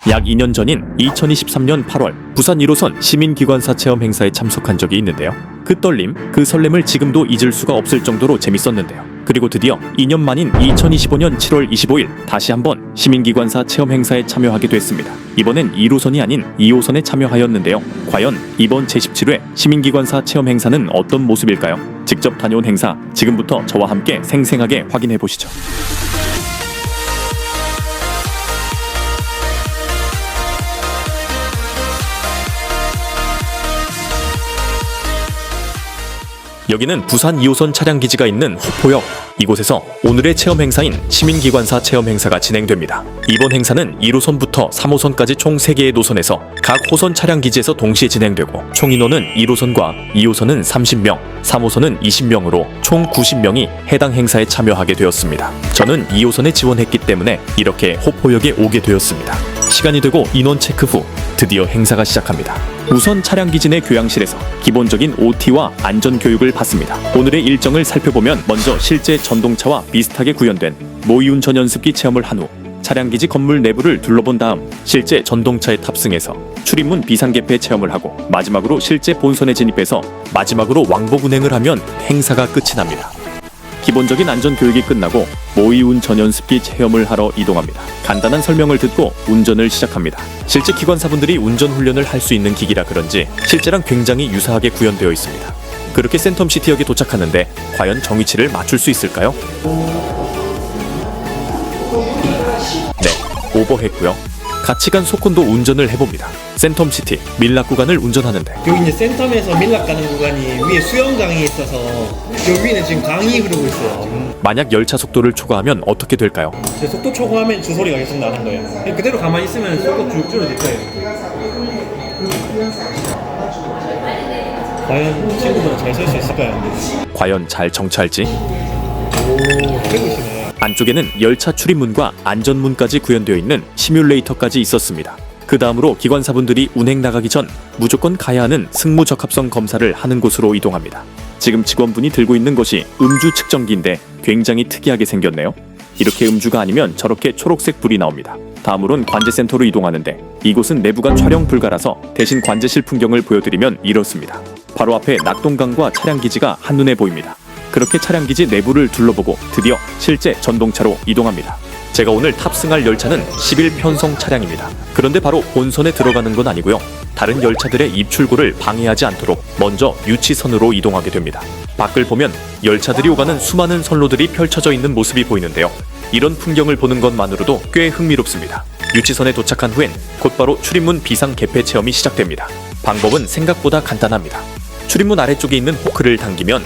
약 2년 전인 2023년 8월 부산 1호선 시민기관사 체험 행사에 참석한 적이 있는데요. 그 떨림, 그 설렘을 지금도 잊을 수가 없을 정도로 재밌었는데요. 그리고 드디어 2년 만인 2025년 7월 25일 다시 한번 시민기관사 체험 행사에 참여하게 됐습니다. 이번엔 1호선이 아닌 2호선에 참여하였는데요. 과연 이번 제17회 시민기관사 체험 행사는 어떤 모습일까요? 직접 다녀온 행사, 지금부터 저와 함께 생생하게 확인해 보시죠. 여기는 부산 2호선 차량기지가 있는 호포역. 이곳에서 오늘의 체험 행사인 시민기관사 체험 행사가 진행됩니다. 이번 행사는 1호선부터 3호선까지 총 3개의 노선에서 각 호선 차량기지에서 동시에 진행되고 총 인원은 1호선과 2호선은 30명, 3호선은 20명으로 총 90명이 해당 행사에 참여하게 되었습니다. 저는 2호선에 지원했기 때문에 이렇게 호포역에 오게 되었습니다. 시간이 되고 인원 체크 후 드디어 행사가 시작합니다. 우선 차량기지 내 교양실에서 기본적인 OT와 안전교육을 받습니다. 오늘의 일정을 살펴보면 먼저 실제 전동차와 비슷하게 구현된 모의운전 연습기 체험을 한 후 차량기지 건물 내부를 둘러본 다음 실제 전동차에 탑승해서 출입문 비상개폐 체험을 하고 마지막으로 실제 본선에 진입해서 마지막으로 왕복 운행을 하면 행사가 끝이 납니다. 기본적인 안전교육이 끝나고 모의운전 연습기 체험을 하러 이동합니다. 간단한 설명을 듣고 운전을 시작합니다. 실제 기관사분들이 운전 훈련을 할 수 있는 기기라 그런지 실제랑 굉장히 유사하게 구현되어 있습니다. 그렇게 센텀시티역에 도착하는데 과연 정위치를 맞출 수 있을까요? 네, 오버했고요. 같이 간 소콘도 운전을 해봅니다. 센텀시티 밀락 구간을 운전하는데 여기 이제 센텀에서 밀락 가는 구간이 위에 수영장이 있어서 여기 위에는 지금 강이 흐르고 있어요. 만약 열차 속도를 초과하면 어떻게 될까요? 이제 속도 초과하면 주소리가 계속 나는 거예요. 그대로 가만히 있으면 속도 쭉 줄어들 거예요. 과연 친구들은 잘 설 수 있을까요? 과연 잘 정차할지? 오, 되고 있으네. 안쪽에는 열차 출입문과 안전문까지 구현되어 있는 시뮬레이터까지 있었습니다. 그 다음으로 기관사분들이 운행 나가기 전 무조건 가야 하는 승무적합성 검사를 하는 곳으로 이동합니다. 지금 직원분이 들고 있는 것이 음주 측정기인데 굉장히 특이하게 생겼네요. 이렇게 음주가 아니면 저렇게 초록색 불이 나옵니다. 다음으론 관제센터로 이동하는데 이곳은 내부가 촬영 불가라서 대신 관제실 풍경을 보여드리면 이렇습니다. 바로 앞에 낙동강과 차량기지가 한눈에 보입니다. 그렇게 차량기지 내부를 둘러보고 드디어 실제 전동차로 이동합니다. 제가 오늘 탑승할 열차는 11편성 차량입니다. 그런데 바로 본선에 들어가는 건 아니고요. 다른 열차들의 입출구를 방해하지 않도록 먼저 유치선으로 이동하게 됩니다. 밖을 보면 열차들이 오가는 수많은 선로들이 펼쳐져 있는 모습이 보이는데요. 이런 풍경을 보는 것만으로도 꽤 흥미롭습니다. 유치선에 도착한 후엔 곧바로 출입문 비상 개폐 체험이 시작됩니다. 방법은 생각보다 간단합니다. 출입문 아래쪽에 있는 호크를 당기면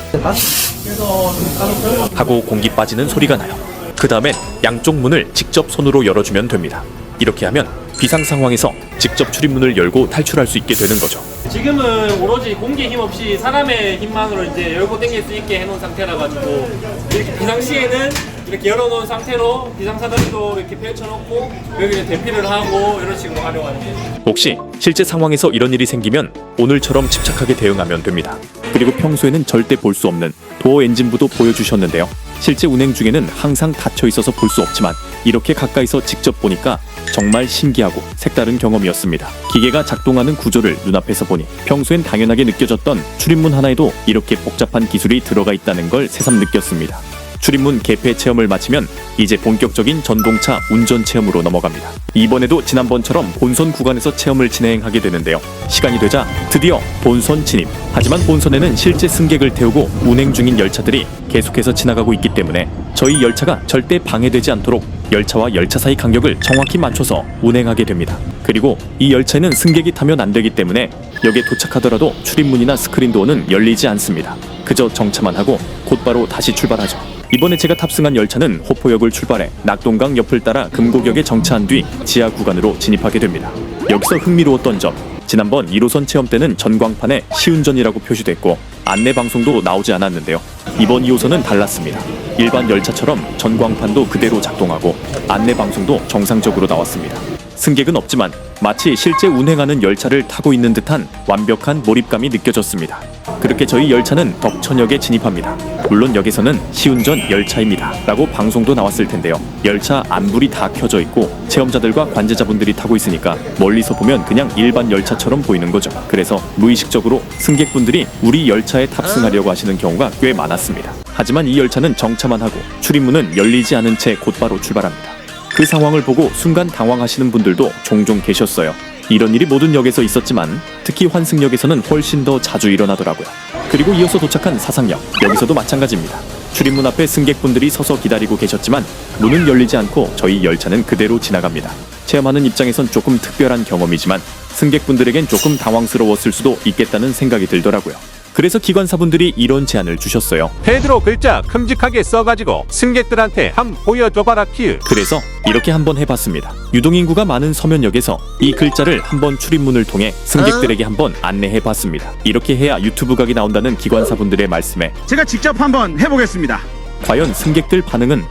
하고 공기 빠지는 소리가 나요. 그 다음엔 양쪽 문을 직접 손으로 열어주면 됩니다. 이렇게 하면 비상 상황에서 직접 출입문을 열고 탈출할 수 있게 되는 거죠. 지금은 오로지 공기 힘 없이 사람의 힘만으로 이제 열고 당길 수 있게 해놓은 상태라 가지고 이렇게 비상시에는 이렇게 열어놓은 상태로 비상사다리도 이렇게 펼쳐놓고 여기를 대피를 하고 이런 식으로 활용하는 거예요. 혹시 실제 상황에서 이런 일이 생기면 오늘처럼 침착하게 대응하면 됩니다. 그리고 평소에는 절대 볼 수 없는 도어 엔진부도 보여주셨는데요. 실제 운행 중에는 항상 닫혀 있어서 볼 수 없지만 이렇게 가까이서 직접 보니까 정말 신기하고 색다른 경험이었습니다. 기계가 작동하는 구조를 눈앞에서 보니 평소엔 당연하게 느껴졌던 출입문 하나에도 이렇게 복잡한 기술이 들어가 있다는 걸 새삼 느꼈습니다. 출입문 개폐 체험을 마치면 이제 본격적인 전동차 운전 체험으로 넘어갑니다. 이번에도 지난번처럼 본선 구간에서 체험을 진행하게 되는데요. 시간이 되자 드디어 본선 진입. 하지만 본선에는 실제 승객을 태우고 운행 중인 열차들이 계속해서 지나가고 있기 때문에 저희 열차가 절대 방해되지 않도록 열차와 열차 사이 간격을 정확히 맞춰서 운행하게 됩니다. 그리고 이 열차에는 승객이 타면 안 되기 때문에 역에 도착하더라도 출입문이나 스크린도어는 열리지 않습니다. 그저 정차만 하고 곧바로 다시 출발하죠. 이번에 제가 탑승한 열차는 호포역을 출발해 낙동강 옆을 따라 금곡역에 정차한 뒤 지하 구간으로 진입하게 됩니다. 여기서 흥미로웠던 점, 지난번 1호선 체험 때는 전광판에 시운전이라고 표시됐고 안내 방송도 나오지 않았는데요. 이번 2호선은 달랐습니다. 일반 열차처럼 전광판도 그대로 작동하고 안내 방송도 정상적으로 나왔습니다. 승객은 없지만 마치 실제 운행하는 열차를 타고 있는 듯한 완벽한 몰입감이 느껴졌습니다. 그렇게 저희 열차는 덕천역에 진입합니다. 물론 역에서는 시운전 열차입니다 라고 방송도 나왔을 텐데요. 열차 안불이 다 켜져 있고 체험자들과 관제자분들이 타고 있으니까 멀리서 보면 그냥 일반 열차처럼 보이는 거죠. 그래서 무의식적으로 승객분들이 우리 열차에 탑승하려고 하시는 경우가 꽤 많았습니다. 하지만 이 열차는 정차만 하고 출입문은 열리지 않은 채 곧바로 출발합니다. 그 상황을 보고 순간 당황하시는 분들도 종종 계셨어요. 이런 일이 모든 역에서 있었지만 특히 환승역에서는 훨씬 더 자주 일어나더라고요. 그리고 이어서 도착한 사상역, 여기서도 마찬가지입니다. 출입문 앞에 승객분들이 서서 기다리고 계셨지만 문은 열리지 않고 저희 열차는 그대로 지나갑니다. 체험하는 입장에선 조금 특별한 경험이지만 승객분들에겐 조금 당황스러웠을 수도 있겠다는 생각이 들더라고요. 그래서 기관사분들이 이런 제안을 주셨어요. 페드로 글자 큼직하게 써가지고 승객들한테 함 보여줘봐라 키읔. 그래서 이렇게 한번 해봤습니다. 유동인구가 많은 서면역에서 이 글자를 한번 출입문을 통해 승객들에게 한번 안내해봤습니다. 이렇게 해야 유튜브 각이 나온다는 기관사분들의 말씀에 제가 직접 한번 해보겠습니다. 과연 승객들 반응은?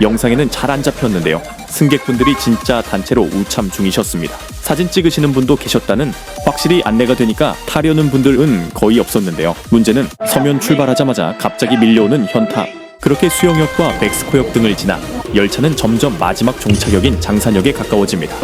영상에는 잘 안 잡혔는데요. 승객분들이 진짜 단체로 우참 중이셨습니다. 사진 찍으시는 분도 계셨다는, 확실히 안내가 되니까 타려는 분들은 거의 없었는데요. 문제는 서면 출발하자마자 갑자기 밀려오는 현타. 그렇게 수영역과 멕시코역 등을 지나 열차는 점점 마지막 종착역인 장산역에 가까워집니다.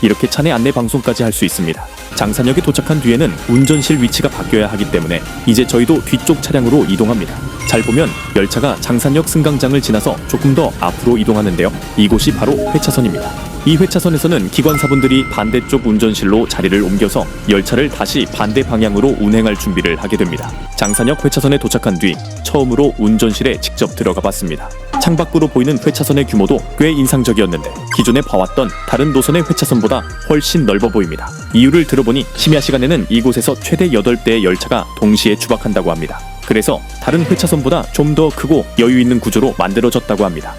이렇게 차내 안내 방송까지 할 수 있습니다. 장산역에 도착한 뒤에는 운전실 위치가 바뀌어야 하기 때문에 이제 저희도 뒤쪽 차량으로 이동합니다. 잘 보면 열차가 장산역 승강장을 지나서 조금 더 앞으로 이동하는데요. 이곳이 바로 회차선입니다. 이 회차선에서는 기관사분들이 반대쪽 운전실로 자리를 옮겨서 열차를 다시 반대 방향으로 운행할 준비를 하게 됩니다. 장산역 회차선에 도착한 뒤 처음으로 운전실에 직접 들어가 봤습니다. 창밖으로 보이는 회차선의 규모도 꽤 인상적이었는데 기존에 봐왔던 다른 노선의 회차선보다 훨씬 넓어 보입니다. 이유를 들어보니 심야 시간에는 이곳에서 최대 8대의 열차가 동시에 추박한다고 합니다. 그래서 다른 회차선보다 좀 더 크고 여유 있는 구조로 만들어졌다고 합니다.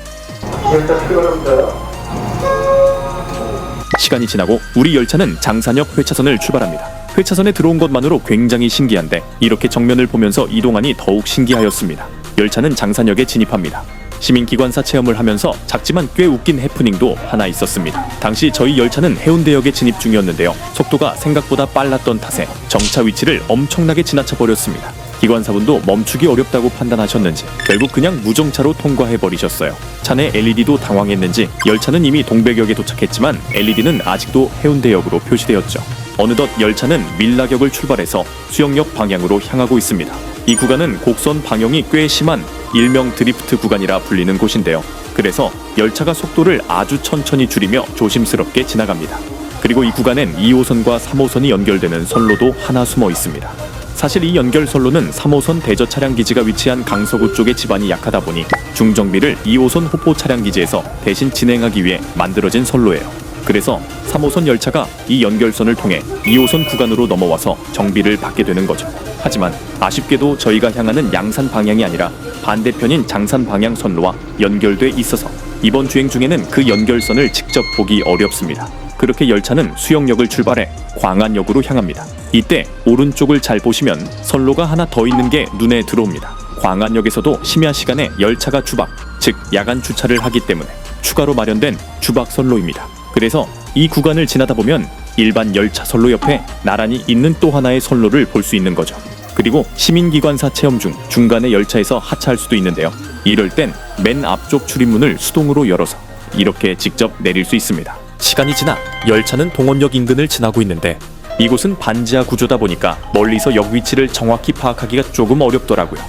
시간이 지나고 우리 열차는 장산역 회차선을 출발합니다. 회차선에 들어온 것만으로 굉장히 신기한데 이렇게 정면을 보면서 이동하니 더욱 신기하였습니다. 열차는 장산역에 진입합니다. 시민기관사 체험을 하면서 작지만 꽤 웃긴 해프닝도 하나 있었습니다. 당시 저희 열차는 해운대역에 진입 중이었는데요. 속도가 생각보다 빨랐던 탓에 정차 위치를 엄청나게 지나쳐 버렸습니다. 기관사분도 멈추기 어렵다고 판단하셨는지 결국 그냥 무정차로 통과해버리셨어요. 차내 LED도 당황했는지 열차는 이미 동백역에 도착했지만 LED는 아직도 해운대역으로 표시되었죠. 어느덧 열차는 밀락역을 출발해서 수영역 방향으로 향하고 있습니다. 이 구간은 곡선 방향이 꽤 심한 일명 드리프트 구간이라 불리는 곳인데요. 그래서 열차가 속도를 아주 천천히 줄이며 조심스럽게 지나갑니다. 그리고 이 구간엔 2호선과 3호선이 연결되는 선로도 하나 숨어 있습니다. 사실 이 연결선로는 3호선 대저 차량기지가 위치한 강서구 쪽의 지반이 약하다 보니 중정비를 2호선 호포 차량기지에서 대신 진행하기 위해 만들어진 선로예요. 그래서 3호선 열차가 이 연결선을 통해 2호선 구간으로 넘어와서 정비를 받게 되는 거죠. 하지만 아쉽게도 저희가 향하는 양산 방향이 아니라 반대편인 장산 방향 선로와 연결돼 있어서 이번 주행 중에는 그 연결선을 직접 보기 어렵습니다. 그렇게 열차는 수영역을 출발해 광안역으로 향합니다. 이때 오른쪽을 잘 보시면 선로가 하나 더 있는 게 눈에 들어옵니다. 광안역에서도 심야 시간에 열차가 주박, 즉 야간 주차를 하기 때문에 추가로 마련된 주박 선로입니다. 그래서 이 구간을 지나다 보면 일반 열차 선로 옆에 나란히 있는 또 하나의 선로를 볼 수 있는 거죠. 그리고 시민기관사 체험 중 중간에 열차에서 하차할 수도 있는데요. 이럴 땐 맨 앞쪽 출입문을 수동으로 열어서 이렇게 직접 내릴 수 있습니다. 시간이 지나 열차는 동원역 인근을 지나고 있는데 이곳은 반지하 구조다 보니까 멀리서 역 위치를 정확히 파악하기가 조금 어렵더라고요.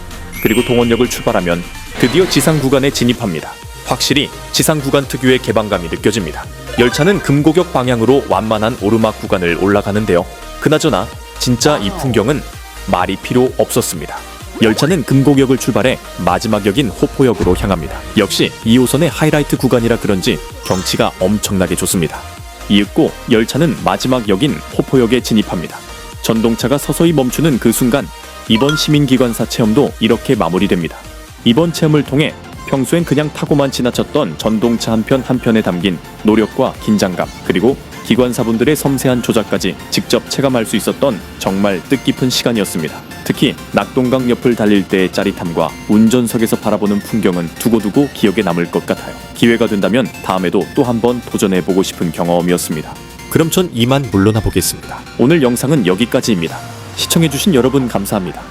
그리고 동원역을 출발하면 드디어 지상 구간에 진입합니다. 확실히 지상 구간 특유의 개방감이 느껴집니다. 열차는 금고격 방향으로 완만한 오르막 구간을 올라가는데요. 그나저나 진짜 이 풍경은 말이 필요 없었습니다. 열차는 금고역을 출발해 마지막 역인 호포역으로 향합니다. 역시 2호선의 하이라이트 구간이라 그런지 경치가 엄청나게 좋습니다. 이윽고 열차는 마지막 역인 호포역에 진입합니다. 전동차가 서서히 멈추는 그 순간 이번 시민기관사 체험도 이렇게 마무리됩니다. 이번 체험을 통해 평소엔 그냥 타고만 지나쳤던 전동차 한 편 한 편에 담긴 노력과 긴장감, 그리고 기관사분들의 섬세한 조작까지 직접 체감할 수 있었던 정말 뜻깊은 시간이었습니다. 특히 낙동강 옆을 달릴 때의 짜릿함과 운전석에서 바라보는 풍경은 두고두고 기억에 남을 것 같아요. 기회가 된다면 다음에도 또 한 번 도전해보고 싶은 경험이었습니다. 그럼 전 이만 물러나 보겠습니다. 오늘 영상은 여기까지입니다. 시청해주신 여러분 감사합니다.